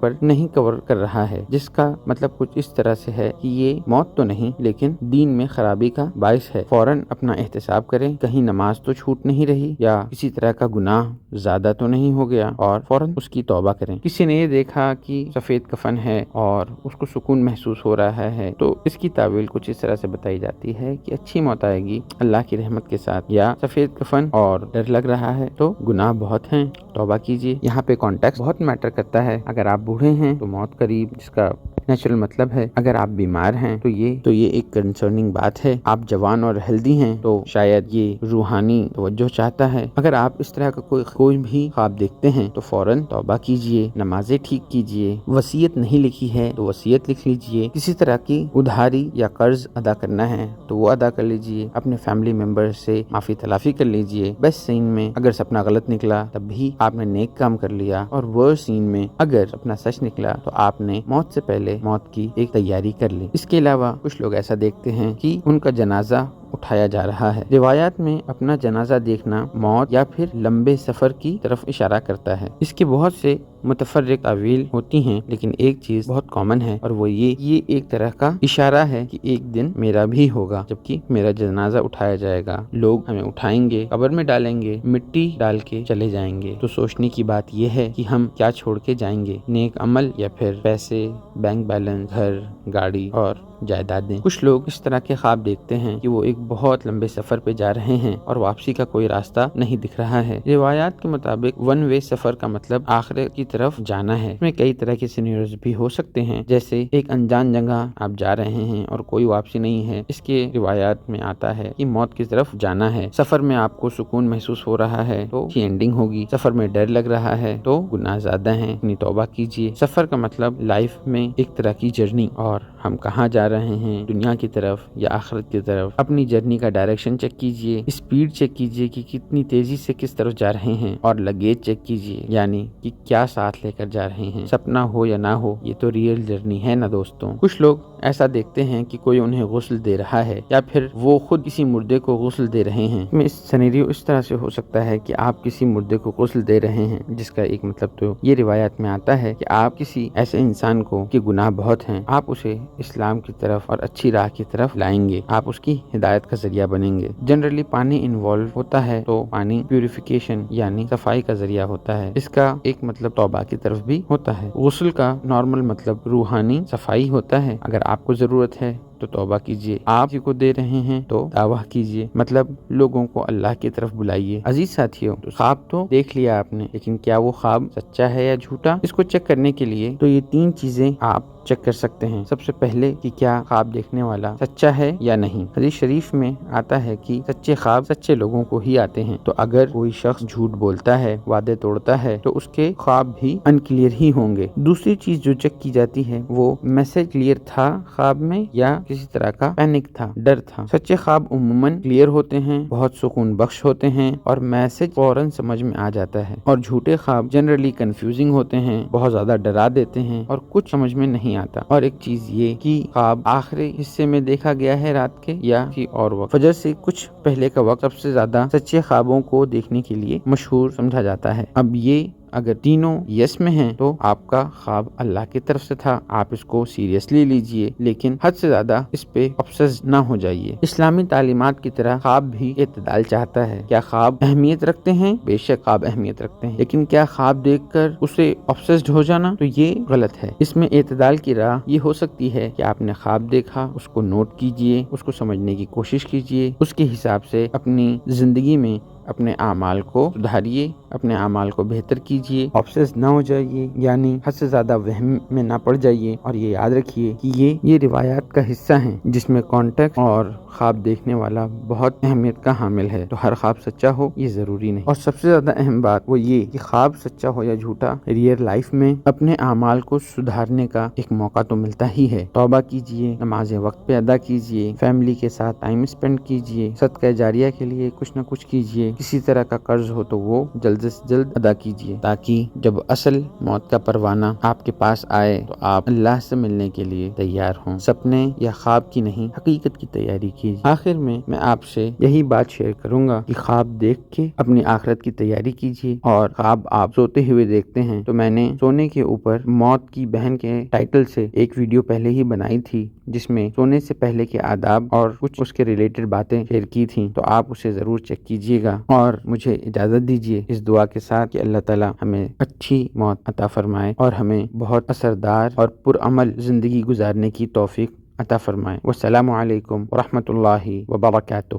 پر نہیں کور کر رہا ہے، جس کا مطلب کچھ اس طرح سے ہے کہ یہ موت تو نہیں لیکن دین میں خرابی کا باعث ہے۔ فوراً اپنا احتساب کریں، کہیں نماز تو چھوٹ نہیں رہی یا کسی طرح کا گناہ زیادہ تو نہیں ہو گیا، اور فوراً اس کی توبہ کریں۔ کسی نے یہ دیکھا کہ سفید کفن ہے اور اس کو سکون محسوس ہو رہا ہے تو اس کی تعویل کچھ اس طرح سے بتائی جاتی ہے کہ اچھی موت آئے گی اللہ کی رحمت کے ساتھ، یا سفید کفن اور ڈر لگ رہا ہے تو گناہ بہت ہیں، توبہ کیجیے۔ یہاں پہ کانٹیکسٹ بہت میٹر کرتا ہے۔ اگر آپ بوڑھے ہیں تو موت قریب، جس کا نیچرل مطلب ہے اگر آپ بیمار ہیں تو یہ ایک کنسرننگ بات ہے۔ آپ جوان اور ہیلدی ہیں تو شاید یہ روحانی توجہ چاہتا ہے۔ اگر آپ اس طرح کا کوئی بھی خواب دیکھتے ہیں تو فوراً توبہ کیجیے، نمازیں ٹھیک کیجیے۔ وصیت نہیں لکھی ہے تو وصیت لکھ لیجیے۔ کسی طرح کی ادھاری یا قرض ادا کرنا ہے تو وہ ادا کر لیجیے۔ اپنے فیملی ممبر سے معافی تلافی کر لیجیے۔ بیسٹ سین میں اگر سپنا غلط نکلا تب بھی آپ نے نیک کام کر لیا، اور ورسٹ سین میں اگر سپنا سچ نکلا تو آپ نے موت سے پہلے موت کی ایک تیاری کر لی۔ اس کے علاوہ کچھ لوگ ایسا دیکھتے ہیں کہ ان کا جنازہ اٹھایا جا رہا ہے۔ روایات میں اپنا جنازہ دیکھنا موت یا پھر لمبے سفر کی طرف اشارہ کرتا ہے۔ اس کے بہت سے متفرق تعویل ہوتی ہیں، لیکن ایک چیز بہت کامن ہے اور وہ یہ ایک طرح کا اشارہ ہے کہ ایک دن میرا بھی ہوگا، جبکہ میرا جنازہ اٹھایا جائے گا، لوگ ہمیں اٹھائیں گے، قبر میں ڈالیں گے، مٹی ڈال کے چلے جائیں گے۔ تو سوچنے کی بات یہ ہے کہ ہم کیا چھوڑ کے جائیں گے، نیک عمل یا پھر پیسے، بینک بیلنس، گھر، گاڑی اور جائیدادیں۔ کچھ لوگ اس طرح کے خواب دیکھتے ہیں کہ وہ ایک بہت لمبے سفر پہ جا رہے ہیں اور واپسی کا کوئی راستہ نہیں دکھ رہا ہے۔ روایات کے مطابق ون وے سفر کا مطلب آخرت کی طرف جانا ہے۔ اس میں کئی طرح کے سینیریوز بھی ہو سکتے ہیں، جیسے ایک انجان جگہ آپ جا رہے ہیں اور کوئی واپسی نہیں ہے، اس کے روایات میں آتا ہے کہ موت کی طرف جانا ہے۔ سفر میں آپ کو سکون محسوس ہو رہا ہے تو کی اینڈنگ ہوگی۔ سفر میں ڈر لگ رہا ہے تو گناہ زیادہ ہیں، اپنی توبہ کیجیے۔ سفر کا مطلب لائف میں ایک طرح کی جرنی، اور ہم کہاں جا رہے ہیں، دنیا کی طرف یا آخرت کی طرف۔ اپنی جرنی کا ڈائریکشن چیک کیجیے، اسپیڈ چیک کیجیے کہ کتنی تیزی سے کس طرف جا رہے ہیں، اور لگیج چیک کیجیے، یعنی کہ کیا ساتھ لے کر جا رہے ہیں۔ سپنا ہو یا نہ ہو، یہ تو ریئل جرنی ہے نا دوستوں۔ کچھ لوگ ایسا دیکھتے ہیں کہ کوئی انہیں غسل دے رہا ہے یا پھر وہ خود کسی مردے کو غسل دے رہے ہیں۔ اس سینیریو اس طرح سے ہو سکتا ہے کہ آپ کسی مردے کو غسل دے رہے ہیں، جس کا ایک مطلب تو یہ روایات میں آتا ہے کہ آپ کسی ایسے انسان کو کہ گناہ بہت ہیں، آپ اسے اسلام کی طرف اور اچھی راہ کی طرف لائیں گے، آپ اس کی ہدایت کا ذریعہ بنیں گے۔ جنرلی پانی انوالو ہوتا ہے تو پانی پیوریفیکیشن یعنی صفائی کا ذریعہ ہوتا ہے۔ اس کا ایک مطلب توبہ کی طرف بھی ہوتا ہے۔ غسل کا نارمل مطلب روحانی صفائی ہوتا ہے۔ اگر آپ کو ضرورت ہے تو توبہ کیجیے، آپ کسی کو دے رہے ہیں تو دعویٰ کیجیے، مطلب لوگوں کو اللہ کی طرف بلائیے۔ عزیز ساتھیوں، خواب تو دیکھ لیا آپ نے، لیکن کیا وہ خواب سچا ہے یا جھوٹا؟ اس کو چیک کرنے کے لیے تو یہ 3 چیزیں آپ چیک کر سکتے ہیں۔ سب سے پہلے کہ کیا خواب دیکھنے والا سچا ہے یا نہیں۔ حدیث شریف میں آتا ہے کہ سچے خواب سچے لوگوں کو ہی آتے ہیں، تو اگر کوئی شخص جھوٹ بولتا ہے، وعدے توڑتا ہے، تو اس کے خواب بھی انکلیئر ہی ہوں گے۔ دوسری چیز جو چیک کی جاتی ہے وہ میسج کلیئر تھا خواب میں یا کسی طرح کا پینک تھا، ڈر تھا۔ سچے خواب عموماً کلیئر ہوتے ہیں، بہت سکون بخش ہوتے ہیں اور میسج فوراً سمجھ میں آ جاتا ہے، اور جھوٹے خواب جنرلی کنفیوزنگ ہوتے ہیں، بہت زیادہ ڈرا دیتے ہیں اور کچھ سمجھ میں نہیں آتا۔ اور ایک چیز یہ کہ خواب آخری حصے میں دیکھا گیا ہے رات کے یا کسی اور وقت، فجر سے کچھ پہلے کا وقت سب سے زیادہ سچے خوابوں کو دیکھنے کے لیے مشہور سمجھا جاتا ہے۔ اب یہ اگر تینوں یس میں ہیں تو آپ کا خواب اللہ کی طرف سے تھا، آپ اس کو سیریسلی لیجئے، لیکن حد سے زیادہ اس پہ obsessed نہ ہو جائیے۔ اسلامی تعلیمات کی طرح خواب بھی اعتدال چاہتا ہے۔ کیا خواب اہمیت رکھتے ہیں؟ بے شک خواب اہمیت رکھتے ہیں، لیکن کیا خواب دیکھ کر اسے obsessed ہو جانا؟ تو یہ غلط ہے۔ اس میں اعتدال کی راہ یہ ہو سکتی ہے کہ آپ نے خواب دیکھا، اس کو نوٹ کیجئے، اس کو سمجھنے کی کوشش کیجئے، اس کے حساب سے اپنی زندگی میں اپنے اعمال کو سدھاریے، اپنے اعمال کو بہتر کیجئے، obsessed نہ ہو جائیے، یعنی حد سے زیادہ وہم میں نہ پڑ جائیے۔ اور یہ یاد رکھیے کہ یہ روایات کا حصہ ہیں جس میں کانٹیکٹ اور خواب دیکھنے والا بہت اہمیت کا حامل ہے، تو ہر خواب سچا ہو یہ ضروری نہیں۔ اور سب سے زیادہ اہم بات وہ یہ کہ خواب سچا ہو یا جھوٹا، ریئل لائف میں اپنے اعمال کو سدھارنے کا ایک موقع تو ملتا ہی ہے۔ توبہ کیجئے، نمازیں وقت پہ ادا کیجئے، فیملی کے ساتھ ٹائم اسپینڈ کیجئے، صدقہ جاریہ کے لیے کچھ نہ کچھ کیجئے، کسی طرح کا قرض ہو تو وہ جلد سے جلد ادا کیجیے تاکہ جب اصل موت کا پروانہ آپ کے پاس آئے تو آپ اللہ سے ملنے کے لیے تیار ہوں۔ سپنے یا خواب کی نہیں، حقیقت کی تیاری کیجیے۔ آخر میں آپ سے یہی بات شیئر کروں گا کہ خواب دیکھ کے اپنی آخرت کی تیاری کیجیے، اور خواب آپ سوتے ہوئے دیکھتے ہیں تو میں نے سونے کے اوپر موت کی بہن کے ٹائٹل سے ایک ویڈیو پہلے ہی بنائی تھی جس میں سونے سے پہلے کے آداب اور کچھ اس کے ریلیٹڈ باتیں شیئر کی تھیں، تو آپ اسے ضرور چیک کیجیے گا۔ اور مجھے اجازت دیجیے اس دعا کے ساتھ کہ اللہ تعالی ہمیں اچھی موت عطا فرمائے اور ہمیں بہت اثردار اور پرعمل زندگی گزارنے کی توفیق عطا فرمائے۔ والسلام علیکم ورحمۃ اللہ وبرکاتہ۔